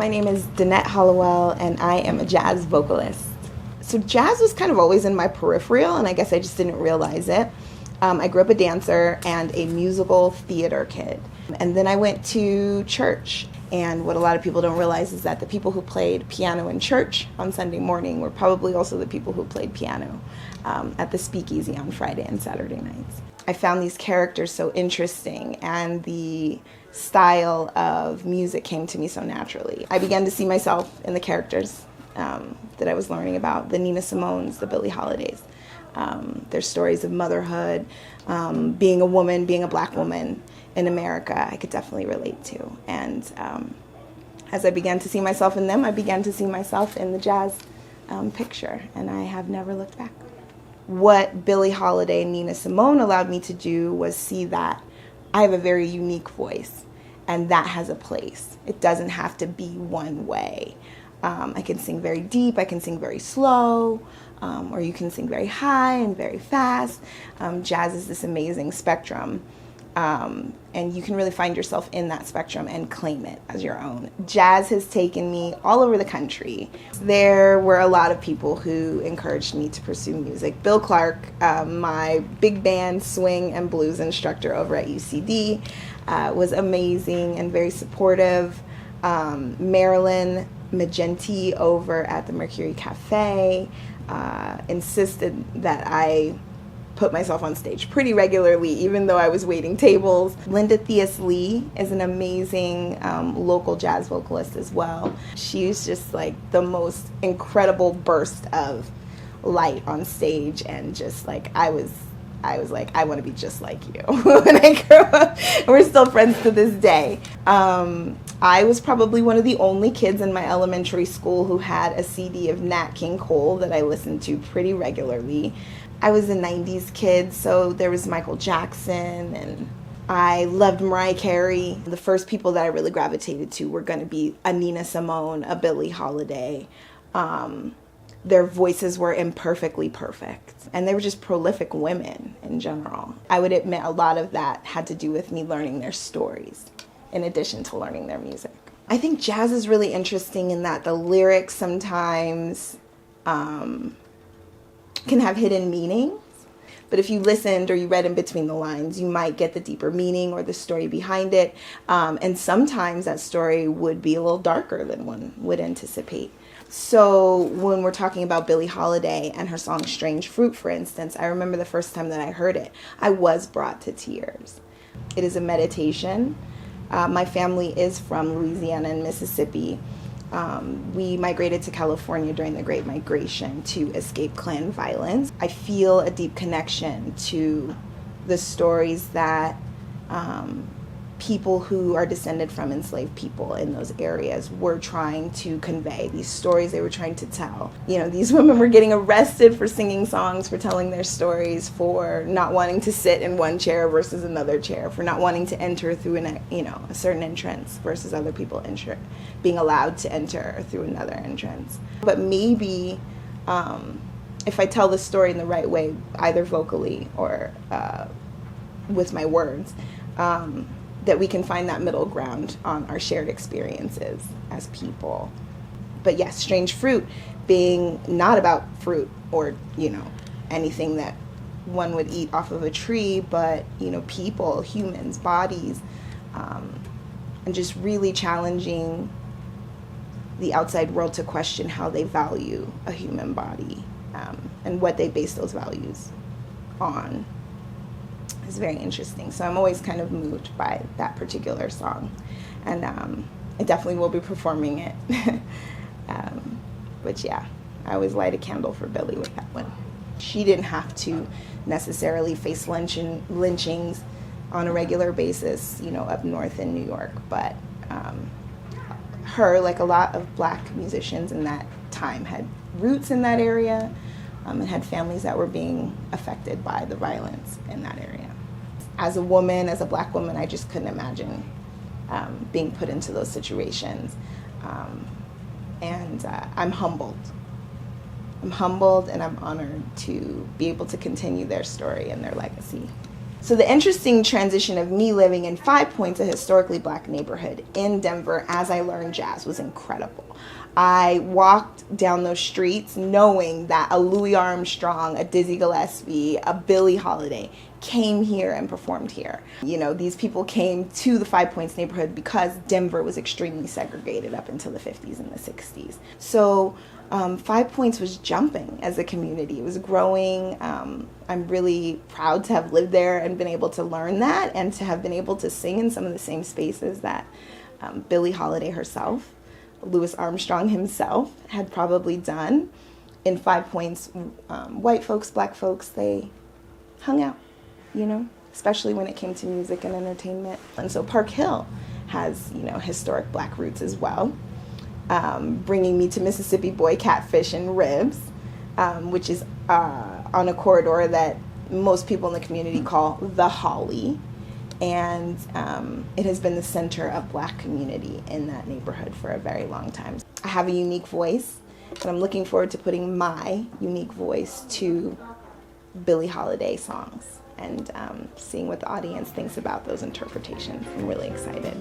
My name is Danette Hollowell, and I am a jazz vocalist. So jazz was kind of always in my peripheral, and I guess I just didn't realize it. I grew up a dancer and a musical theater kid. And then I went to church. And what a lot of people don't realize is that the people who played piano in church on Sunday morning were probably also the people who played piano at the speakeasy on Friday and Saturday nights. I found these characters so interesting, and the style of music came to me so naturally. I began to see myself in the characters that I was learning about, the Nina Simones, the Billie Holidays. Their stories of motherhood, being a woman, being a black woman in America, I could definitely relate to. And as I began to see myself in them, I began to see myself in the jazz picture, and I have never looked back. What Billie Holiday and Nina Simone allowed me to do was see that I have a very unique voice, and that has a place. It doesn't have to be one way. I can sing very deep, I can sing very slow, or you can sing very high and very fast. Jazz is this amazing spectrum, and you can really find yourself in that spectrum and claim it as your own. Jazz has taken me all over the country. There were a lot of people who encouraged me to pursue music. Bill Clark, my big band swing and blues instructor over at UCD, was amazing and very supportive. Marilyn Magenti over at the Mercury Cafe insisted that I put myself on stage pretty regularly, even though I was waiting tables. Linda Theus Lee is an amazing local jazz vocalist as well. She's just like the most incredible burst of light on stage, and just like I was like, I want to be just like you when I grew up. We're still friends to this day. I was probably one of the only kids in my elementary school who had a CD of Nat King Cole that I listened to pretty regularly. I was a 90s kid, so there was Michael Jackson, and I loved Mariah Carey. The first people that I really gravitated to were going to be a Nina Simone, a Billie Holiday. Their voices were imperfectly perfect, and they were just prolific women in general. I would admit a lot of that had to do with me learning their stories in addition to learning their music. I think jazz is really interesting in that the lyrics sometimes can have hidden meanings, but if you listened or you read in between the lines, you might get the deeper meaning or the story behind it, and sometimes that story would be a little darker than one would anticipate. So when we're talking about Billie Holiday and her song Strange Fruit, for instance, I remember the first time that I heard it, I was brought to tears. It is a meditation. My family is from Louisiana and Mississippi. We migrated to California during the Great Migration to escape Klan violence. I feel a deep connection to the stories that people who are descended from enslaved people in those areas were trying to convey, these stories they were trying to tell. You know, these women were getting arrested for singing songs, for telling their stories, for not wanting to sit in one chair versus another chair, for not wanting to enter through a certain entrance versus other people being allowed to enter through another entrance. But maybe if I tell the story in the right way, either vocally or with my words, that we can find that middle ground on our shared experiences as people. But yes, Strange Fruit being not about fruit or, anything that one would eat off of a tree, but, people, humans, bodies, and just really challenging the outside world to question how they value a human body, and what they base those values on. Is very interesting. So I'm always kind of moved by that particular song, and I definitely will be performing it. But yeah, I always light a candle for Billie with that one. She didn't have to necessarily face lynchings on a regular basis, up north in New York, but her, like a lot of black musicians in that time, had roots in that area, and had families that were being affected by the violence in that area. As a woman, as a black woman, I just couldn't imagine being put into those situations. And I'm humbled. I'm humbled, and I'm honored to be able to continue their story and their legacy. So the interesting transition of me living in Five Points, a historically black neighborhood in Denver, as I learned jazz was incredible. I walked down those streets knowing that a Louis Armstrong, a Dizzy Gillespie, a Billie Holiday came here and performed here. You know, these people came to the Five Points neighborhood because Denver was extremely segregated up until the 50s and the 60s. So Five Points was jumping as a community. It was growing. I'm really proud to have lived there and been able to learn that and to have been able to sing in some of the same spaces that Billie Holiday herself, Louis Armstrong himself had probably done. In Five Points, white folks, black folks, they hung out, you know, especially when it came to music and entertainment. And so Park Hill has, you know, historic black roots as well, bringing me to Mississippi Boy Catfish and Ribs, which is on a corridor that most people in the community call the Holly. And it has been the center of black community in that neighborhood for a very long time. I have a unique voice, and I'm looking forward to putting my unique voice to Billie Holiday songs and seeing what the audience thinks about those interpretations. I'm really excited.